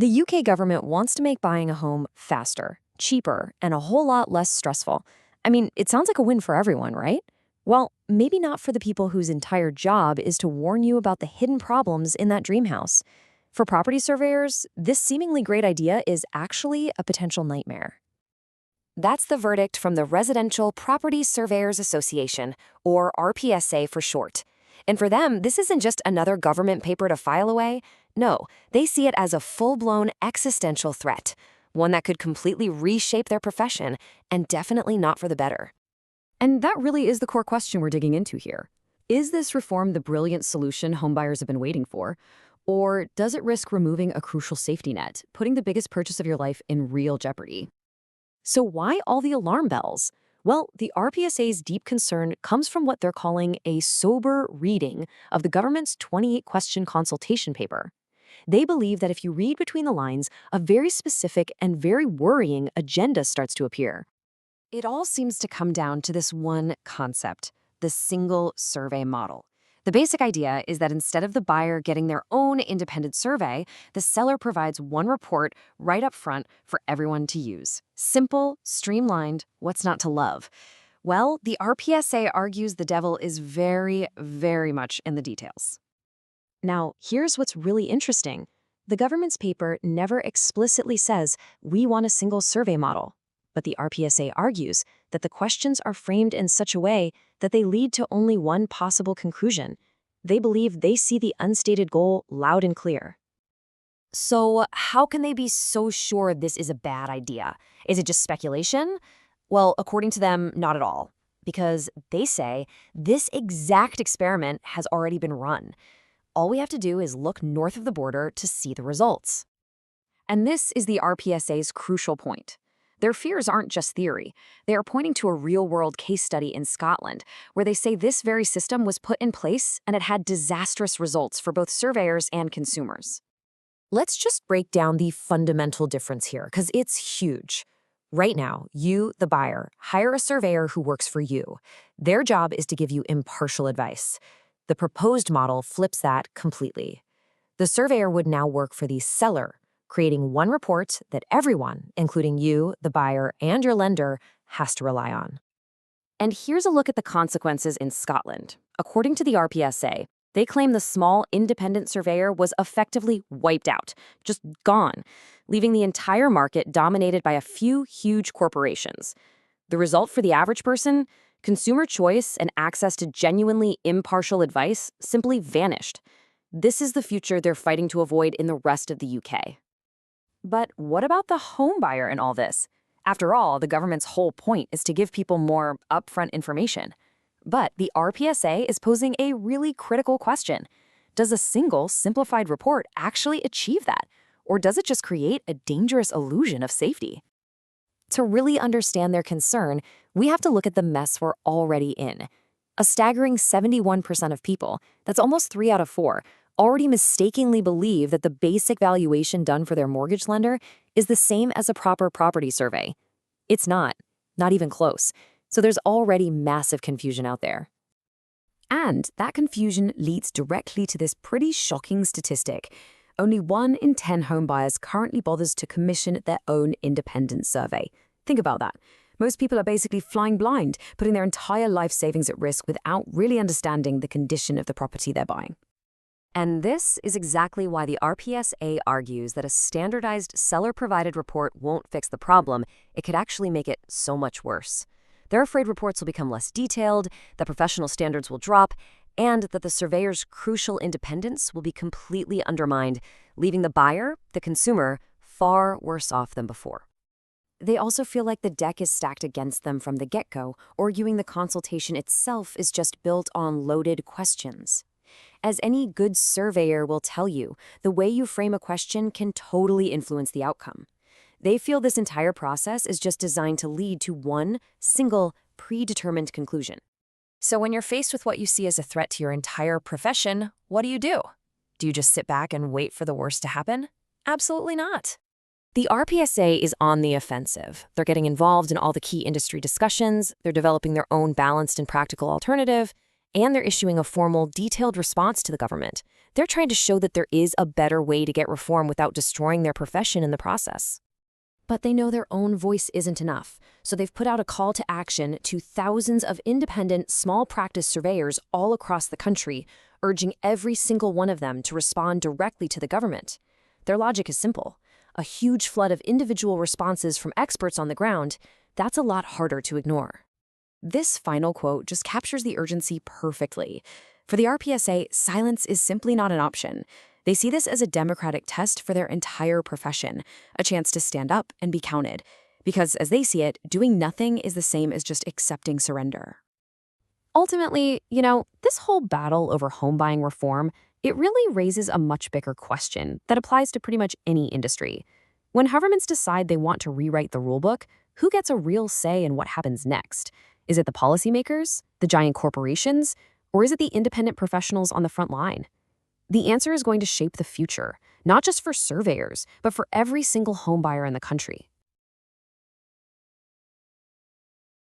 The UK government wants to make buying a home faster, cheaper, and a whole lot less stressful. I mean, it sounds like a win for everyone, right? Well, maybe not for the people whose entire job is to warn you about the hidden problems in that dream house. For property surveyors, this seemingly great idea is actually a potential nightmare. That's the verdict from the Residential Property Surveyors Association, or RPSA for short. And for them, this isn't just another government paper to file away. No, they see it as a full-blown existential threat, one that could completely reshape their profession, and definitely not for the better. And that really is the core question we're digging into here. Is this reform the brilliant solution homebuyers have been waiting for? Or does it risk removing a crucial safety net, putting the biggest purchase of your life in real jeopardy? So why all the alarm bells? Well, the RPSA's deep concern comes from what they're calling a sober reading of the government's 28-question consultation paper. They believe that if you read between the lines, a very specific and very worrying agenda starts to appear. It all seems to come down to this one concept, the single survey model. The basic idea is that instead of the buyer getting their own independent survey, the seller provides one report right up front for everyone to use. Simple, streamlined, what's not to love? Well, the RPSA argues the devil is very, very much in the details. Now, here's what's really interesting. The government's paper never explicitly says, we want a single survey model. But the RPSA argues that the questions are framed in such a way that they lead to only one possible conclusion. They believe they see the unstated goal loud and clear. So how can they be so sure this is a bad idea? Is it just speculation? Well, according to them, not at all. Because they say this exact experiment has already been run. All we have to do is look north of the border to see the results. And this is the RPSA's crucial point. Their fears aren't just theory. They are pointing to a real-world case study in Scotland, where they say this very system was put in place and it had disastrous results for both surveyors and consumers. Let's just break down the fundamental difference here, because it's huge. Right now, you, the buyer, hire a surveyor who works for you. Their job is to give you impartial advice. The proposed model flips that completely. The surveyor would now work for the seller, creating one report that everyone, including you, the buyer, and your lender, has to rely on. And here's a look at the consequences in Scotland. According to the RPSA, they claim the small independent surveyor was effectively wiped out, just gone, leaving the entire market dominated by a few huge corporations. The result for the average person? Consumer choice and access to genuinely impartial advice simply vanished. This is the future they're fighting to avoid in the rest of the UK. But what about the home buyer in all this? After all, the government's whole point is to give people more upfront information. But the RPSA is posing a really critical question. Does a single, simplified report actually achieve that? Or does it just create a dangerous illusion of safety? To really understand their concern, we have to look at the mess we're already in. A staggering 71% of people, that's almost 3 out of 4, already mistakenly believe that the basic valuation done for their mortgage lender is the same as a proper property survey. It's not even close. So there's already massive confusion out there. And that confusion leads directly to this pretty shocking statistic. Only 1 in 10 homebuyers currently bothers to commission their own independent survey. Think about that. Most people are basically flying blind, putting their entire life savings at risk without really understanding the condition of the property they're buying. And this is exactly why the RPSA argues that a standardized seller-provided report won't fix the problem. It could actually make it so much worse. They're afraid reports will become less detailed, that professional standards will drop, and that the surveyor's crucial independence will be completely undermined, leaving the buyer, the consumer, far worse off than before. They also feel like the deck is stacked against them from the get-go, arguing the consultation itself is just built on loaded questions. As any good surveyor will tell you, the way you frame a question can totally influence the outcome. They feel this entire process is just designed to lead to one single, predetermined conclusion. So when you're faced with what you see as a threat to your entire profession, what do? Do you just sit back and wait for the worst to happen? Absolutely not. The RPSA is on the offensive. They're getting involved in all the key industry discussions, they're developing their own balanced and practical alternative, and they're issuing a formal, detailed response to the government. They're trying to show that there is a better way to get reform without destroying their profession in the process. But they know their own voice isn't enough, so they've put out a call to action to thousands of independent small practice surveyors all across the country, urging every single one of them to respond directly to the government. Their logic is simple. A huge flood of individual responses from experts on the ground, that's a lot harder to ignore. This final quote just captures the urgency perfectly. For the RPSA, silence is simply not an option. They see this as a democratic test for their entire profession, a chance to stand up and be counted. Because as they see it, doing nothing is the same as just accepting surrender. Ultimately, this whole battle over home buying reform, it really raises a much bigger question that applies to pretty much any industry. When governments decide they want to rewrite the rulebook, who gets a real say in what happens next? Is it the policymakers, the giant corporations, or is it the independent professionals on the front line? The answer is going to shape the future, not just for surveyors, but for every single home buyer in the country.